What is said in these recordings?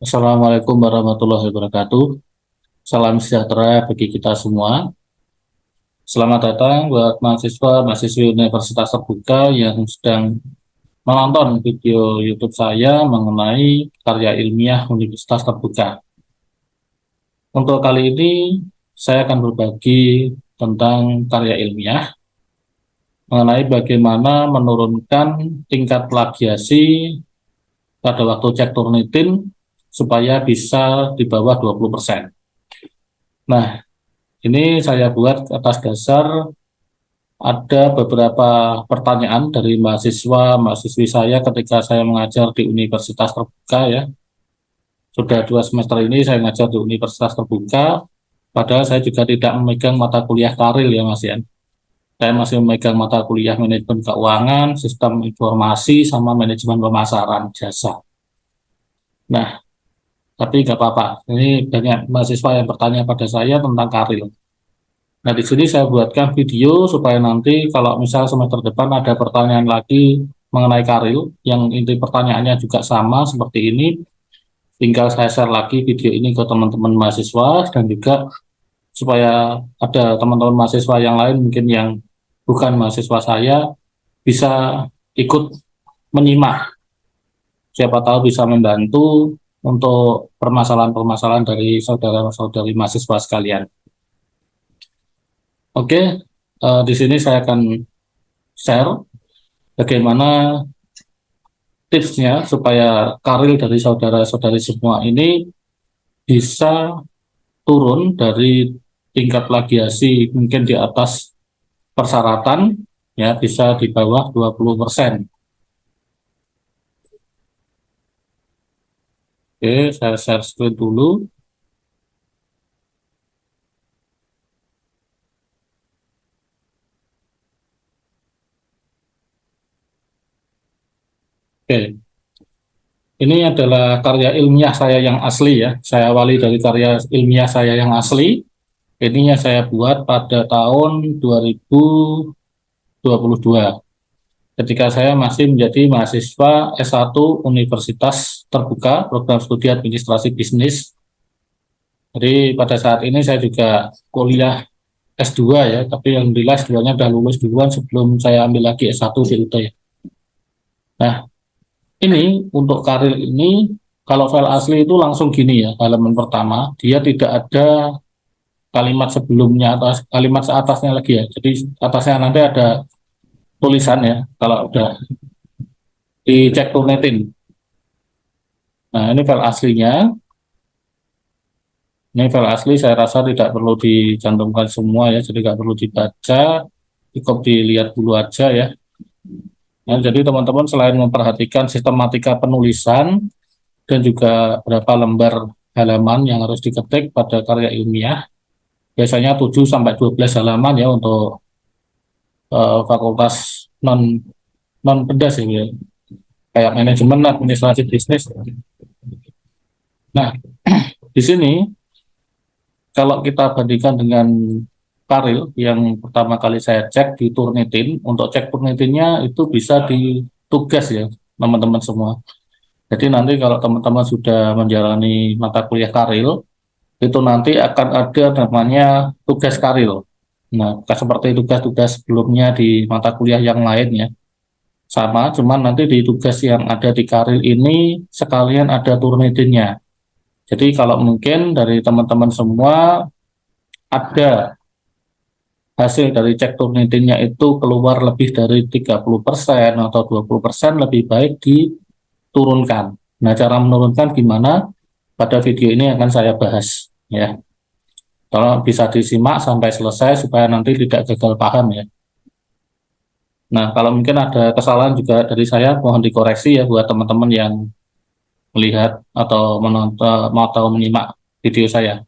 Assalamualaikum warahmatullahi wabarakatuh. Salam sejahtera bagi kita semua. Selamat datang buat mahasiswa-mahasiswi Universitas Terbuka yang sedang menonton video YouTube saya mengenai karya ilmiah Universitas Terbuka. Untuk kali ini, saya akan berbagi tentang karya ilmiah mengenai bagaimana menurunkan tingkat plagiasi pada waktu cek Turnitin supaya bisa di bawah 20%. Nah, ini saya buat atas dasar ada beberapa pertanyaan dari mahasiswa-mahasiswi saya ketika saya mengajar di Universitas Terbuka ya. Sudah 2 semester ini saya mengajar di Universitas Terbuka, padahal saya juga tidak memegang mata kuliah karil ya Mas ya. Saya masih memegang mata kuliah manajemen keuangan, sistem informasi, sama manajemen pemasaran jasa. Nah, tapi nggak apa-apa. Ini banyak mahasiswa yang bertanya pada saya tentang karil. Nah, di sini saya buatkan video supaya nanti kalau misal semester depan ada pertanyaan lagi mengenai karil, yang inti pertanyaannya juga sama seperti ini, tinggal saya share lagi video ini ke teman-teman mahasiswa, dan juga supaya ada teman-teman mahasiswa yang lain mungkin yang bukan mahasiswa saya bisa ikut menyimak. Siapa tahu bisa membantu untuk permasalahan-permasalahan dari saudara-saudari mahasiswa sekalian. Oke, di sini saya akan share bagaimana tipsnya supaya karir dari saudara-saudari semua ini bisa turun dari tingkat plagiasi mungkin di atas persyaratan, ya bisa di bawah 20%. Oke, saya share screen dulu. Oke, ini adalah karya ilmiah saya yang asli ya. Saya awali dari karya ilmiah saya yang asli. Ini yang saya buat pada tahun 2022. Ketika saya masih menjadi mahasiswa S1 Universitas Terbuka, program studi administrasi bisnis. Jadi pada saat ini saya juga kuliah S2 ya, tapi yang jelas S2-nya udah lulus duluan sebelum saya ambil lagi S1 di UT ya. Nah, ini untuk karir ini, kalau file asli itu langsung gini ya, halaman pertama, dia tidak ada kalimat sebelumnya atau kalimat seatasnya lagi ya. Jadi atasnya nanti ada tulisan ya, kalau udah dicek Turnitin. Nah, ini file aslinya. Ini file asli, saya rasa tidak perlu dicantumkan semua ya, jadi nggak perlu dibaca, cukup dilihat dulu aja ya. Nah, jadi teman-teman selain memperhatikan sistematika penulisan dan juga berapa lembar halaman yang harus diketik pada karya ilmiah, biasanya 7 sampai 12 halaman ya untuk fakultas non non pedas ya, kayak manajemen administrasi bisnis. Nah, di sini kalau kita bandingkan dengan karil yang pertama kali saya cek di Turnitin, untuk cek Turnitinnya itu bisa di tugas ya teman-teman semua. Jadi nanti kalau teman-teman sudah menjalani mata kuliah karil, itu nanti akan ada namanya tugas karil. Nah, seperti tugas-tugas sebelumnya di mata kuliah yang lain ya. Sama, cuman nanti di tugas yang ada di karil ini sekalian ada Turnitinnya. Jadi kalau mungkin dari teman-teman semua ada hasil dari cek Turnitinnya itu keluar lebih dari 30% atau 20%, lebih baik diturunkan. Nah, cara menurunkan gimana? Pada video ini akan saya bahas ya. Tolong bisa disimak sampai selesai supaya nanti tidak gagal paham ya. Nah, kalau mungkin ada kesalahan juga dari saya, mohon dikoreksi ya buat teman-teman yang melihat atau menonton atau menyimak video saya.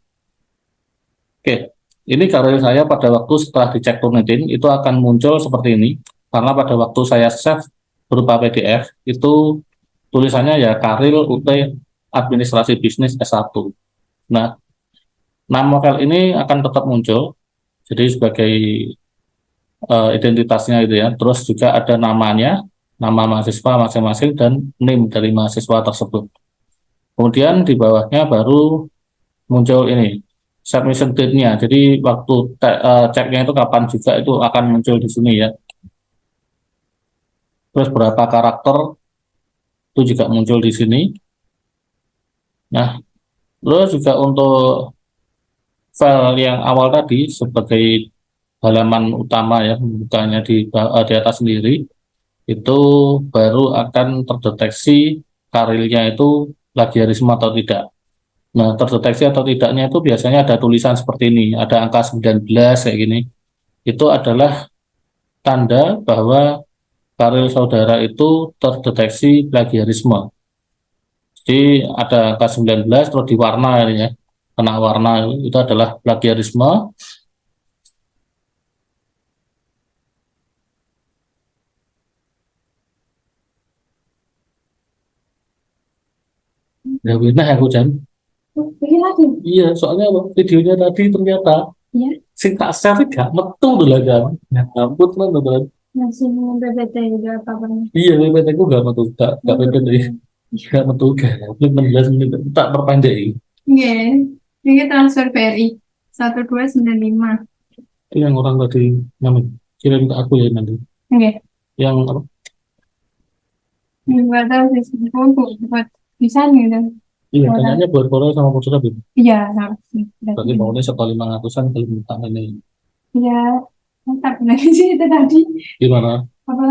Oke, ini karya saya pada waktu setelah dicek Turnitin itu akan muncul seperti ini, karena pada waktu saya save berupa PDF itu tulisannya ya Karil UT Administrasi Bisnis S1. Nah, nama file ini akan tetap muncul, jadi sebagai identitasnya itu ya. Terus juga ada namanya, nama mahasiswa masing-masing dan NIM dari mahasiswa tersebut. Kemudian di bawahnya baru muncul ini submission date-nya. Jadi waktu ceknya itu kapan juga itu akan muncul di sini ya. Terus berapa karakter itu juga muncul di sini. Nah, terus juga untuk file yang awal tadi sebagai halaman utama ya, bukannya di atas sendiri, itu baru akan terdeteksi karirnya itu plagiarisme atau tidak. Nah, terdeteksi atau tidaknya itu biasanya ada tulisan seperti ini, ada angka 19 kayak gini. Itu adalah tanda bahwa karir saudara itu terdeteksi plagiarisme. Jadi ada angka 19 terus diwarna ya, kena warna itu adalah plagiarisme. Ya benar aku Jan. Bikin lagi. Iya, soalnya videonya tadi ternyata Ya, sing tak share gak metu dulu kan. Ya ampun teman-teman. masih PPT juga apa pernah. Iya, PPT ku gak metu, gak PPT. Gak metu gak. 15 menit tak perpendek. Iya, ini transfer BRI 1295. Itu yang orang tadi namanya kirim ke aku ya nanti. Oke, Yang apa? nggak tahu sih untuk buat desain gitu. Iya, Orang, kayaknya buat Korea sama Photoshop itu. iya harus sih. Berarti bawahnya sekali 500-an kalau minta ini. Iya, mantap lagi sih itu tadi. Gimana? Apa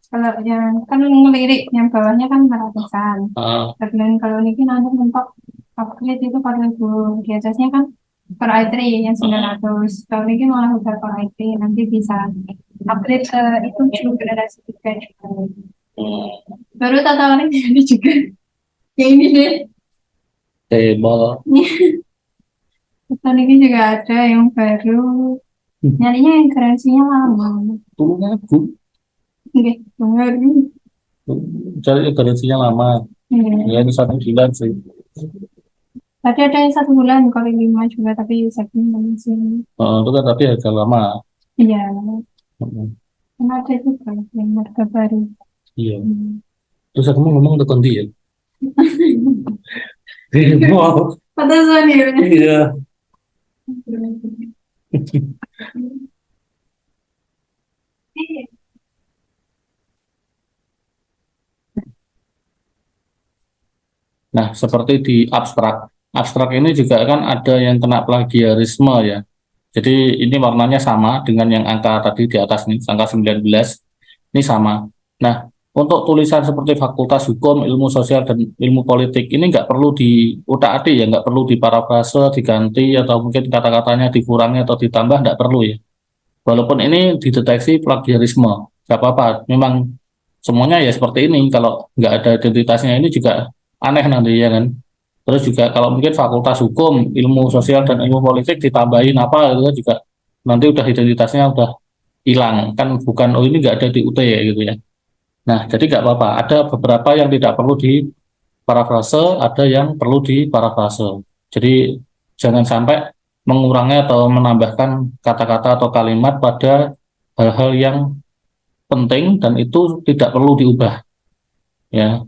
kalau yang kan ngelirik yang bawahnya kan 400-an. Ah, Dan kalau ini nanti mentok upgrade itu 4.000. Di atasnya kan per i3 yang 900. Kalau ini malah udah per i3 nanti bisa upgrade ke itu juga ada sedikit. Baru tata orang jadi juga. Kayak ini deh. table. Tahun ini juga ada yang baru. Nyarinya yang garansinya lama. Turun aku. Oke, baru. Cari garansinya lama. Ya, Iya. ini 1 bulan sih. Tadi ada yang 1 bulan, kalau yang 5 juga, tapi segmen masih. Itu kan tapi harga lama. Iya, Mm, kan ada juga yang harga baru. iya. Hmm. Terus aku mau ngomong ke Kondi ya. Wow. Pantesan ya. Iya. Nah, seperti di abstrak. Abstrak ini juga kan ada yang kena plagiarisme ya. Jadi ini warnanya sama dengan yang angka tadi di atas nih, angka 19. Ini sama. Nah, untuk tulisan seperti Fakultas Hukum, Ilmu Sosial, dan Ilmu Politik ini nggak perlu diutak-atik ya, nggak perlu diparafrase, diganti, atau mungkin kata-katanya dikurangi atau ditambah, nggak perlu ya. Walaupun ini dideteksi plagiarisme, nggak apa-apa. Memang semuanya ya seperti ini. Kalau nggak ada identitasnya ini juga aneh nanti ya kan. Terus juga kalau mungkin Fakultas Hukum, Ilmu Sosial, dan Ilmu Politik ditambahin apa itu juga nanti udah identitasnya udah hilang kan, bukan oh ini nggak ada di UT ya gitu ya. Nah jadi nggak apa-apa. Ada beberapa yang tidak perlu di parafrase, ada yang perlu di parafrase. Jadi jangan sampai mengurangi atau menambahkan kata-kata atau kalimat pada hal-hal yang penting dan itu tidak perlu diubah ya.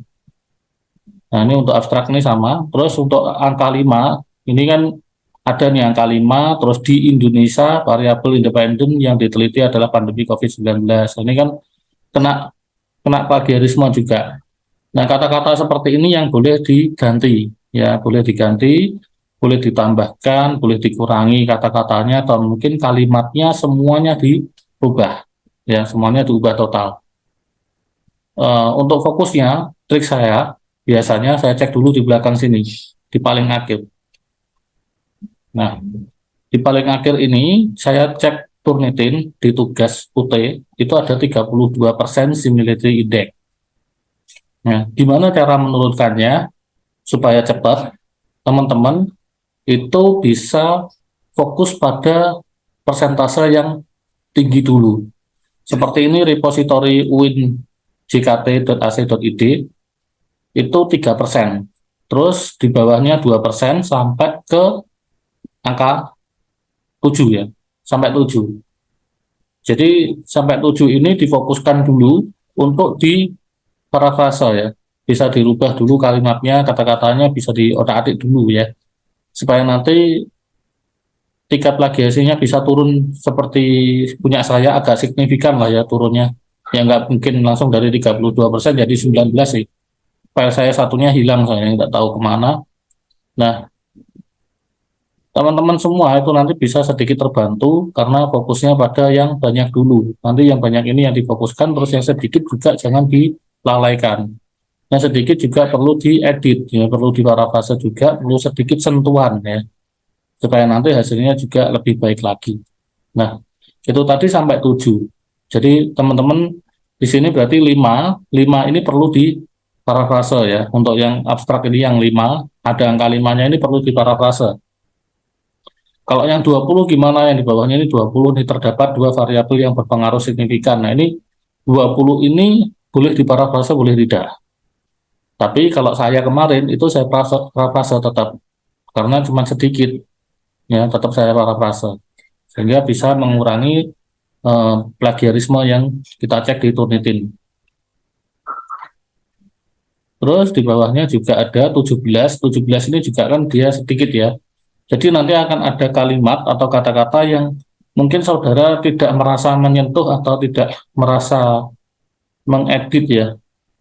Nah ini untuk abstrak ini sama. Terus untuk angka 5 ini kan ada nih angka 5. Terus di Indonesia variabel independen yang diteliti adalah pandemi COVID-19. Ini kan kena kena plagiarisme juga. Nah kata-kata seperti ini yang boleh diganti ya, boleh diganti, boleh ditambahkan, boleh dikurangi kata-katanya atau mungkin kalimatnya semuanya diubah ya, semuanya diubah total. Untuk fokusnya, trik saya biasanya saya cek dulu di belakang sini, di paling akhir. Nah, di paling akhir ini saya cek Turnitin di tugas UT itu ada 32% similarity index. Nah, gimana cara menurunkannya supaya cepat? Teman-teman itu bisa fokus pada persentase yang tinggi dulu. Seperti ini repository UIN jkt.ac.id itu 3%. Terus di bawahnya 2% sampai ke angka 7 ya, sampai 7. Jadi sampai 7 ini difokuskan dulu untuk di parafrase ya. bisa dirubah dulu kalimatnya, kata-katanya bisa diotak-atik dulu ya, supaya nanti tingkat plagiasinya bisa turun seperti punya saya, agak signifikan lah ya turunnya. Ya nggak mungkin langsung dari 32% jadi 19 sih. File saya satunya hilang, saya nggak tahu kemana. Nah, teman-teman semua itu nanti bisa sedikit terbantu karena fokusnya pada yang banyak dulu. Nanti yang banyak ini yang difokuskan, terus yang sedikit juga jangan dilalaikan. Yang sedikit juga perlu diedit, ya, perlu diparafrase juga, perlu sedikit sentuhan ya, supaya nanti hasilnya juga lebih baik lagi. Nah, itu tadi sampai 7. Jadi teman-teman di sini berarti 5, 5 ini perlu diparafrase ya. Untuk yang abstrak ini yang 5, ada angka 5-nya ini perlu diparafrase. Kalau yang 20 gimana, yang di bawahnya ini 20 ini terdapat dua variabel yang berpengaruh signifikan. Nah, ini 20 ini boleh diparafrase, boleh tidak. Tapi kalau saya kemarin itu saya parafrase tetap karena cuma sedikit ya, tetap saya parafrase sehingga bisa mengurangi plagiarisme yang kita cek di Turnitin. Terus di bawahnya juga ada 17. 17 ini juga kan dia sedikit ya. Jadi nanti akan ada kalimat atau kata-kata yang mungkin saudara tidak merasa menyentuh atau tidak merasa mengedit ya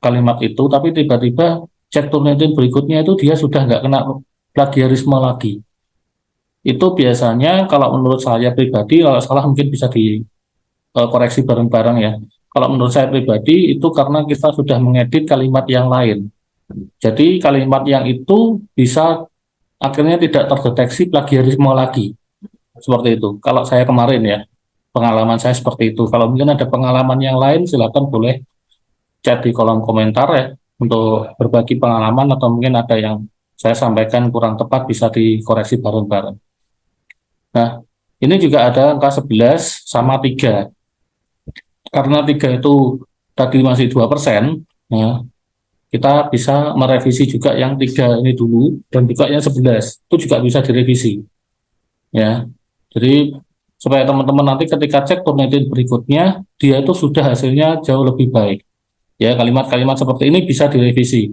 kalimat itu, tapi tiba-tiba cek Turnitin berikutnya itu dia sudah nggak kena plagiarisme lagi. Itu biasanya kalau menurut saya pribadi, kalau salah mungkin bisa dikoreksi bareng-bareng ya. Kalau menurut saya pribadi itu karena kita sudah mengedit kalimat yang lain. Jadi kalimat yang itu bisa akhirnya tidak terdeteksi plagiarisme lagi. Seperti itu. Kalau saya kemarin ya, pengalaman saya seperti itu. Kalau mungkin ada pengalaman yang lain, silakan boleh chat di kolom komentar ya, untuk berbagi pengalaman atau mungkin ada yang saya sampaikan kurang tepat bisa dikoreksi bareng-bareng. Nah, ini juga ada angka 11 sama 3. Karena 3 itu tadi masih 2%, ya, kita bisa merevisi juga yang 3 ini dulu, dan juga yang 11, itu juga bisa direvisi. Ya, jadi supaya teman-teman nanti ketika cek Turnitin berikutnya, dia itu sudah hasilnya jauh lebih baik. Ya, kalimat-kalimat seperti ini bisa direvisi.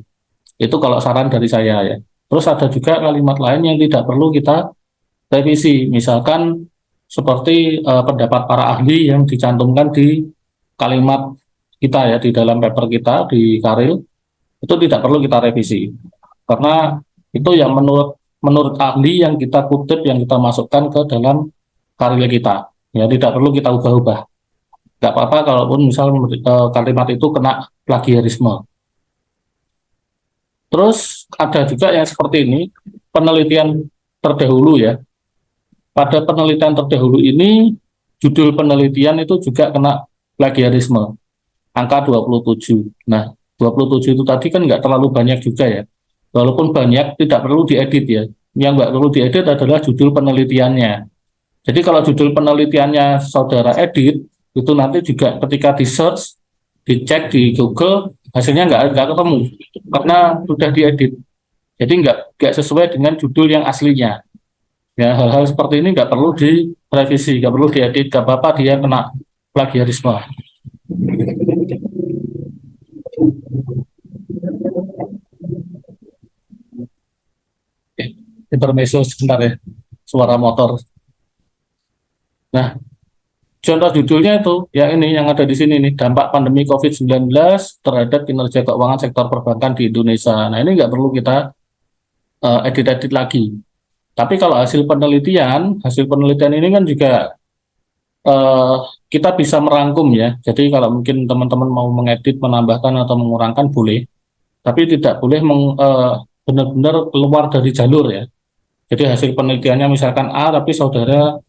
Itu kalau saran dari saya ya. Terus ada juga kalimat lain yang tidak perlu kita revisi, misalkan seperti pendapat para ahli yang dicantumkan di kalimat kita ya, di dalam paper kita di Karil, itu tidak perlu kita revisi karena itu yang menurut menurut ahli yang kita kutip, yang kita masukkan ke dalam Karil kita ya, tidak perlu kita ubah-ubah. Nggak apa-apa kalaupun misal kalimat itu kena plagiarisme. Terus ada juga yang seperti ini, penelitian terdahulu ya. Pada penelitian terdahulu ini, judul penelitian itu juga kena plagiarisme, angka 27. Nah, 27 itu tadi kan nggak terlalu banyak juga ya. Walaupun banyak, tidak perlu diedit ya. Yang nggak perlu diedit adalah judul penelitiannya. Jadi kalau judul penelitiannya saudara edit, itu nanti juga ketika di search, dicek di Google, hasilnya nggak ketemu, karena sudah diedit. Jadi nggak sesuai dengan judul yang aslinya. Ya, hal-hal seperti ini nggak perlu direvisi, nggak perlu diedit, nggak apa-apa dia kena plagiarisme. Intermezzo sebentar ya, suara motor. Nah, contoh judulnya itu, ya ini yang ada di sini nih, dampak pandemi COVID-19 terhadap kinerja keuangan sektor perbankan di Indonesia. Nah, ini nggak perlu kita edit-edit lagi. Tapi kalau hasil penelitian ini kan juga uh, kita bisa merangkum ya. Jadi kalau mungkin teman-teman mau mengedit, menambahkan atau mengurangkan boleh, tapi tidak boleh benar-benar keluar dari jalur ya. Jadi hasil penelitiannya misalkan A, tapi saudara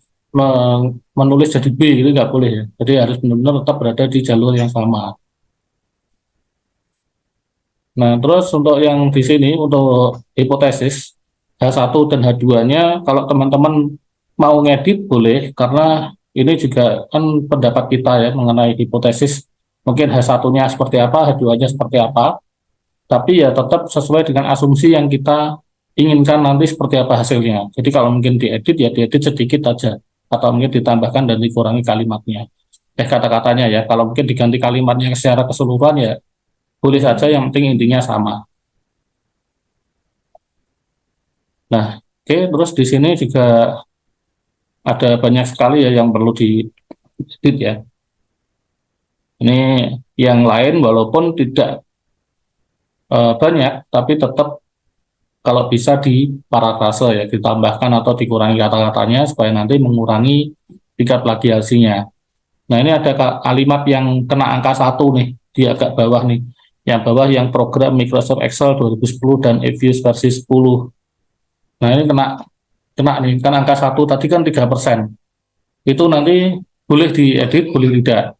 menulis jadi B, itu nggak boleh ya. Jadi harus benar-benar tetap berada di jalur yang sama. Nah, terus untuk yang di sini, untuk hipotesis, H1 dan H2-nya, kalau teman-teman mau ngedit boleh, karena ini juga kan pendapat kita ya mengenai hipotesis, mungkin H1-nya seperti apa, H2-nya seperti apa, tapi ya tetap sesuai dengan asumsi yang kita inginkan nanti seperti apa hasilnya. Jadi kalau mungkin diedit, ya diedit sedikit aja, atau mungkin ditambahkan dan dikurangi kalimatnya. Kata-katanya ya, kalau mungkin diganti kalimatnya secara keseluruhan ya boleh saja, yang penting intinya sama. Nah, oke, terus di sini juga ada banyak sekali ya yang perlu diedit ya. Ini yang lain walaupun tidak banyak, tapi tetap kalau bisa diparafrase ya, ditambahkan atau dikurangi kata-katanya supaya nanti mengurangi tingkat plagiasinya. Nah, ini ada kalimat yang kena angka 1 nih, di agak bawah nih. Yang bawah yang program Microsoft Excel 2010 dan EViews versi 10. Nah, ini kena nih, kan angka 1 tadi kan 3%. Itu nanti boleh diedit, boleh tidak.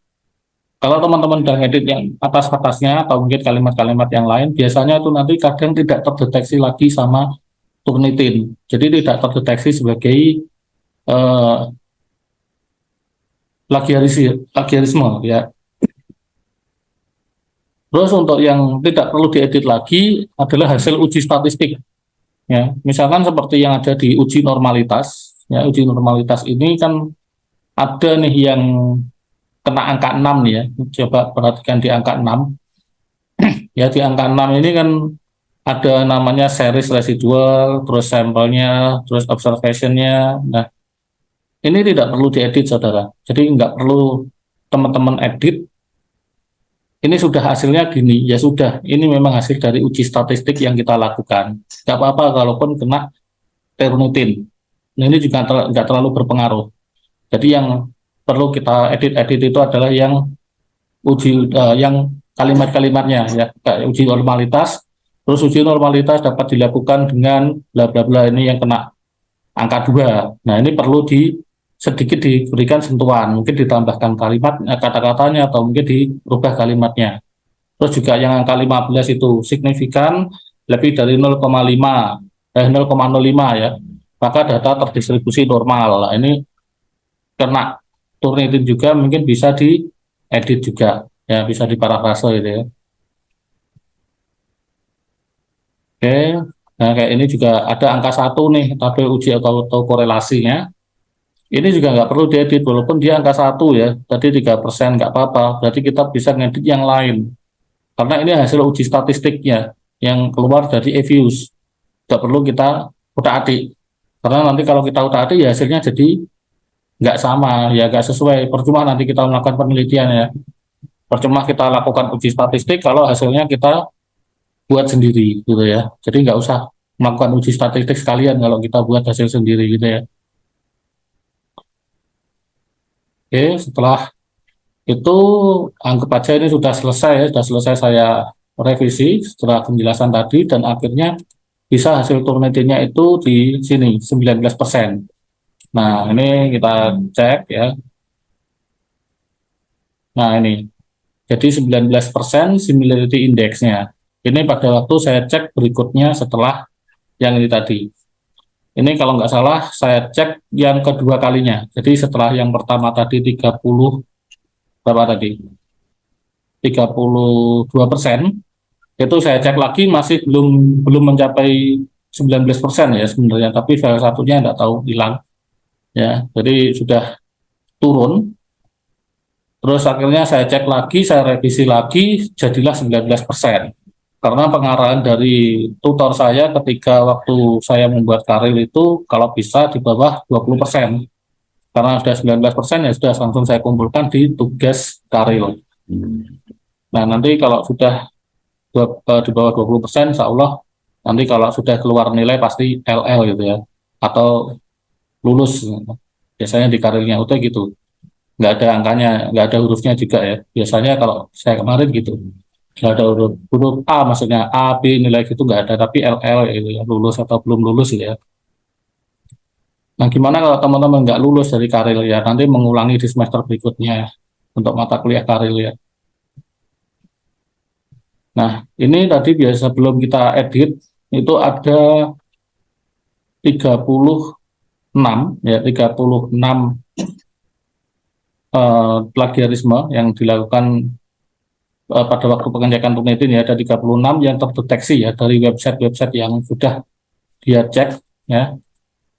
Kalau teman-teman udah ngedit yang atas-atasnya atau mungkin kalimat-kalimat yang lain, biasanya itu nanti kadang tidak terdeteksi lagi sama Turnitin. Jadi tidak terdeteksi sebagai eh, plagiarisme ya. Terus untuk yang tidak perlu diedit lagi adalah hasil uji statistik ya. Misalkan seperti yang ada di uji normalitas ya, uji normalitas ini kan ada nih yang kena angka 6 nih ya. Coba perhatikan di angka 6. Ya, di angka 6 ini kan ada namanya series residual, terus sampelnya, terus observationnya. Nah, ini tidak perlu diedit, saudara. Jadi nggak perlu teman-teman edit. Ini sudah hasilnya gini, ya sudah. Ini memang hasil dari uji statistik yang kita lakukan. Nggak apa-apa kalaupun kena Turnitin. Nah, ini juga nggak terlalu berpengaruh. Jadi yang perlu kita edit-edit itu adalah yang yang kalimat-kalimatnya ya, kayak uji normalitas. Terus uji normalitas dapat dilakukan dengan bla bla bla, ini yang kena angka 2. Nah, ini perlu sedikit diberikan sentuhan, mungkin ditambahkan kalimat kata-katanya atau mungkin dirubah kalimatnya. Terus juga yang angka 15 itu signifikan lebih dari 0,05 ya, maka data terdistribusi normal. Nah, ini kena Turnitin juga, mungkin bisa diedit juga ya, bisa diparafrase gitu ya. Oke, nah kayak ini juga ada angka 1 nih, tabel uji atau korelasinya. Ini juga nggak perlu diedit, walaupun dia angka 1 ya, tadi 3% nggak apa-apa, berarti kita bisa ngedit yang lain. Karena ini hasil uji statistiknya, yang keluar dari EViews. Nggak perlu kita utak-atik. Karena nanti kalau kita utak-atik ya hasilnya jadi nggak sama, ya nggak sesuai. Percuma nanti kita melakukan penelitian ya. Percuma kita lakukan uji statistik kalau hasilnya kita buat sendiri gitu ya. Jadi nggak usah melakukan uji statistik sekalian kalau kita buat hasil sendiri gitu ya. Oke, setelah itu anggap aja ini sudah selesai ya, sudah selesai saya revisi setelah penjelasan tadi, dan akhirnya bisa hasil Turnitinnya itu di sini 19%. Nah, ini kita cek ya. Nah, ini jadi 19% similarity indexnya. Ini pada waktu saya cek berikutnya setelah yang ini tadi. Ini kalau nggak salah saya cek yang kedua kalinya. Jadi setelah yang pertama tadi 30, berapa tadi? 32%, itu saya cek lagi masih belum belum mencapai 19% ya sebenarnya, tapi file satunya nggak tahu hilang ya. Jadi sudah turun. Terus akhirnya saya cek lagi, saya revisi lagi, jadilah 19%. Karena pengarahan dari tutor saya ketika waktu saya membuat karil itu kalau bisa di bawah 20%. Karena sudah 19% ya sudah langsung saya kumpulkan di tugas karil. Nah, nanti kalau sudah di bawah 20%, insya Allah nanti kalau sudah keluar nilai pasti LL gitu ya, atau lulus. Biasanya di karirnya UT gitu, nggak ada angkanya, nggak ada hurufnya juga ya. Biasanya kalau saya kemarin gitu, nggak ada huruf A, maksudnya A, B, nilai gitu nggak ada, tapi LL gitu ya, lulus atau belum lulus gitu ya. Nah, gimana kalau teman-teman nggak lulus dari karir ya, nanti mengulangi di semester berikutnya ya, untuk mata kuliah karir ya. Nah, ini tadi biasa belum kita edit, itu ada 36 ya, 36 plagiarisme yang dilakukan pada waktu pengecekan Turnitin ya. Ada 36 yang terdeteksi ya dari website-website yang sudah dia cek ya.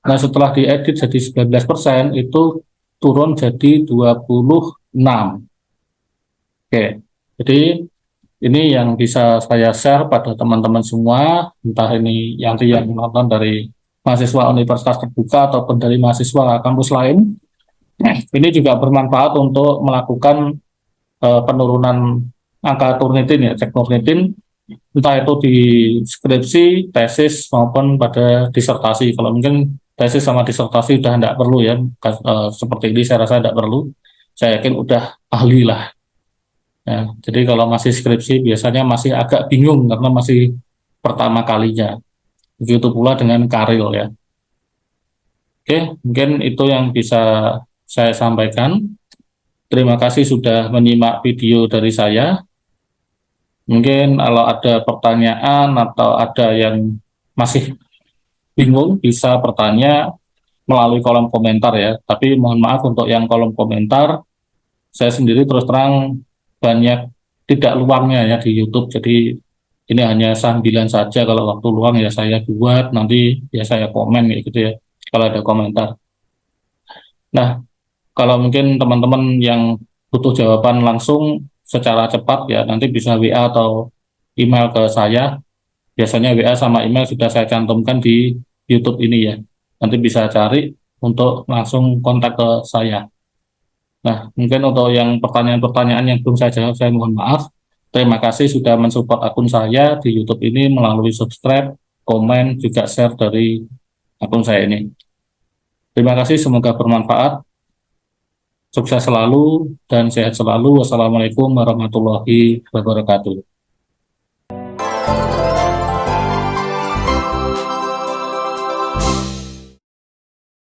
Nah, setelah diedit jadi 19%, itu turun jadi 26. Oke. Jadi Ini yang bisa saya share pada teman-teman semua, entah ini yang nonton dari mahasiswa universitas terbuka ataupun dari mahasiswa kampus lain. Ini juga bermanfaat untuk melakukan penurunan angka Turnitin ya, cek Turnitin, entah itu di skripsi, tesis maupun pada disertasi. Kalau mungkin tesis sama disertasi udah tidak perlu ya, seperti ini saya rasa tidak perlu. Saya yakin udah ahli lah. Ya, jadi kalau masih skripsi biasanya masih agak bingung karena masih pertama kalinya. Begitu pula dengan karil ya. Oke, mungkin itu yang bisa saya sampaikan. Terima kasih sudah menyimak video dari saya. Mungkin kalau ada pertanyaan atau ada yang masih bingung bisa bertanya melalui kolom komentar ya. Tapi mohon maaf untuk yang kolom komentar, saya sendiri terus terang banyak tidak luangnya ya di YouTube. Jadi ini hanya sambilan saja, kalau waktu luang ya saya buat, nanti ya saya komen kayak gitu ya kalau ada komentar. Nah, kalau mungkin teman-teman yang butuh jawaban langsung secara cepat ya nanti bisa WA atau email ke saya. Biasanya WA sama email sudah saya cantumkan di YouTube ini ya. Nanti bisa cari untuk langsung kontak ke saya. Nah, mungkin untuk yang pertanyaan-pertanyaan yang belum saya jawab, saya mohon maaf. Terima kasih sudah mensupport akun saya di YouTube ini melalui subscribe, komen, juga share dari akun saya ini. Terima kasih, semoga bermanfaat. Sukses selalu dan sehat selalu. Wassalamualaikum warahmatullahi wabarakatuh.